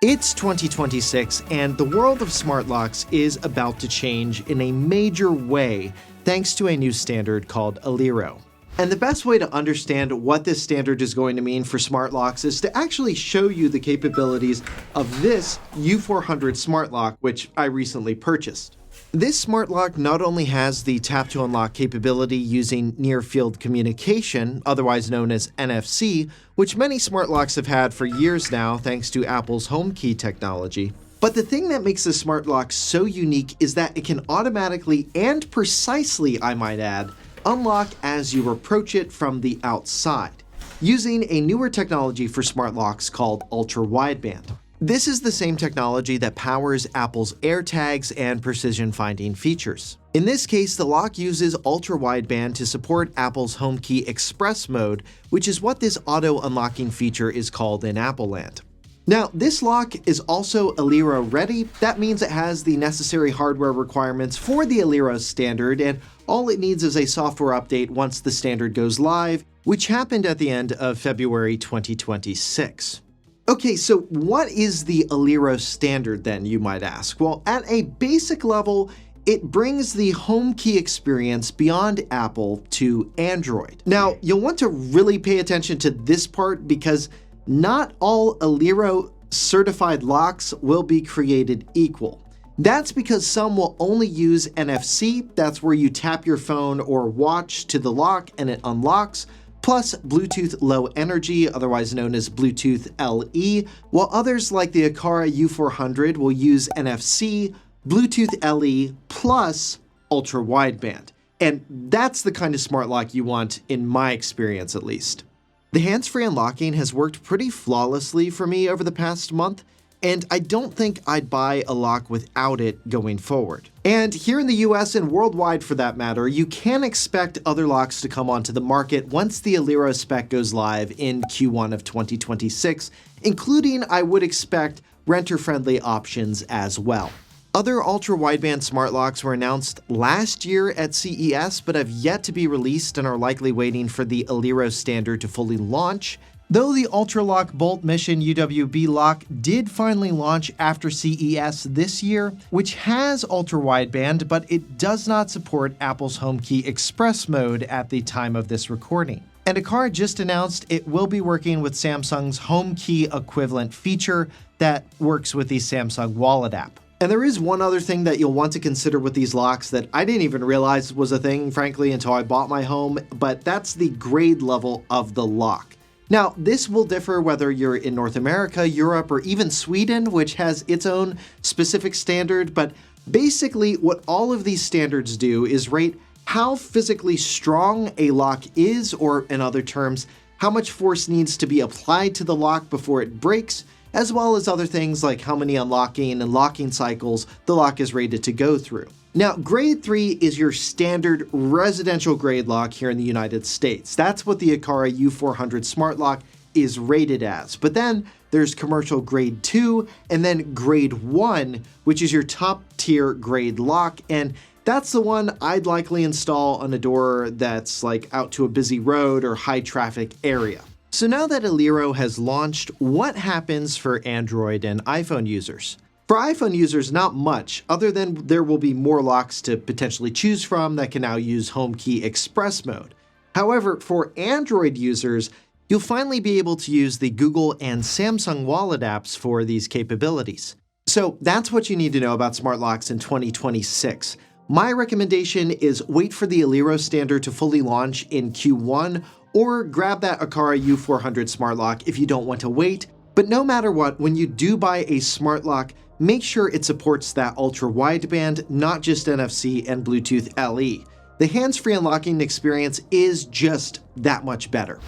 It's 2026, and the world of smart locks is about to change in a major way thanks to a new standard called Aliro. And the best way to understand what this standard is going to mean for smart locks is to actually show you the capabilities of this U400 smart lock, which I recently purchased. This smart lock not only has the tap-to-unlock capability using near-field communication, otherwise known as NFC, which many smart locks have had for years now thanks to Apple's HomeKey technology, but the thing that makes this smart lock so unique is that it can automatically and precisely, I might add, unlock as you approach it from the outside, using a newer technology for smart locks called ultra-wideband. This is the same technology that powers Apple's AirTags and precision finding features. In this case, the lock uses ultra-wideband to support Apple's HomeKey Express mode, which is what this auto-unlocking feature is called in Apple land. Now, this lock is also Aliro ready. That means it has the necessary hardware requirements for the Aliro standard, and all it needs is a software update once the standard goes live, which happened at the end of February 2026. Okay, so what is the Aliro standard then, you might ask? Well, at a basic level, it brings the HomeKey experience beyond Apple to Android. Now, you'll want to really pay attention to this part because not all Aliro certified locks will be created equal. That's because some will only use NFC, that's where you tap your phone or watch to the lock and it unlocks, plus Bluetooth Low Energy, otherwise known as Bluetooth LE, while others like the Aqara U400 will use NFC, Bluetooth LE, plus ultra-wideband. And that's the kind of smart lock you want, in my experience at least. The hands-free unlocking has worked pretty flawlessly for me over the past month, and I don't think I'd buy a lock without it going forward. And here in the US and worldwide for that matter, you can expect other locks to come onto the market once the Aliro spec goes live in Q1 of 2026, including, I would expect, renter-friendly options as well. Other ultra-wideband smart locks were announced last year at CES, but have yet to be released and are likely waiting for the Aliro standard to fully launch. Though the UltraLock Bolt Mission UWB lock did finally launch after CES this year, which has ultra-wideband, but it does not support Apple's HomeKey Express mode at the time of this recording. And Aqara just announced it will be working with Samsung's HomeKey equivalent feature that works with the Samsung Wallet app. And there is one other thing that you'll want to consider with these locks that I didn't even realize was a thing, frankly, until I bought my home, but that's the grade level of the lock. Now, this will differ whether you're in North America, Europe, or even Sweden, which has its own specific standard, but basically what all of these standards do is rate how physically strong a lock is, or in other terms, how much force needs to be applied to the lock before it breaks, as well as other things like how many unlocking and locking cycles the lock is rated to go through. Now, grade 3 is your standard residential grade lock here in the United States. That's what the Aqara U400 smart lock is rated as. But then there's commercial grade 2 and then grade 1, which is your top tier grade lock. And that's the one I'd likely install on a door that's like out to a busy road or high traffic area. So now that Aliro has launched, what happens for Android and iPhone users? For iPhone users, not much, other than there will be more locks to potentially choose from that can now use HomeKey Express mode. However, for Android users, you'll finally be able to use the Google and Samsung Wallet apps for these capabilities. So that's what you need to know about smart locks in 2026. My recommendation is wait for the Aliro standard to fully launch in Q1, or grab that Aqara U400 smart lock if you don't want to wait. But no matter what, when you do buy a smart lock, make sure it supports that ultra-wideband, not just NFC and Bluetooth LE. The hands-free unlocking experience is just that much better.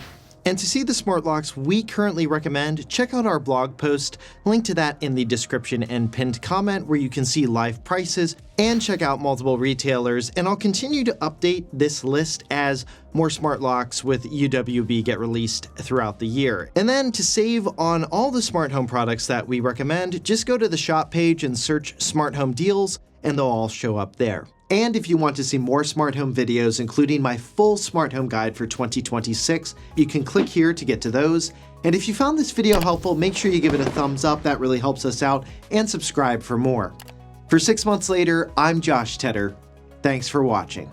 And to see the smart locks we currently recommend, check out our blog post, link to that in the description and pinned comment where you can see live prices and check out multiple retailers. And I'll continue to update this list as more smart locks with UWB get released throughout the year. And then to save on all the smart home products that we recommend, just go to the shop page and search smart home deals and they'll all show up there. And if you want to see more smart home videos, including my full smart home guide for 2026, you can click here to get to those. And if you found this video helpful, make sure you give it a thumbs up, that really helps us out, and subscribe for more. For 6 months later, I'm Josh Tedder. Thanks for watching.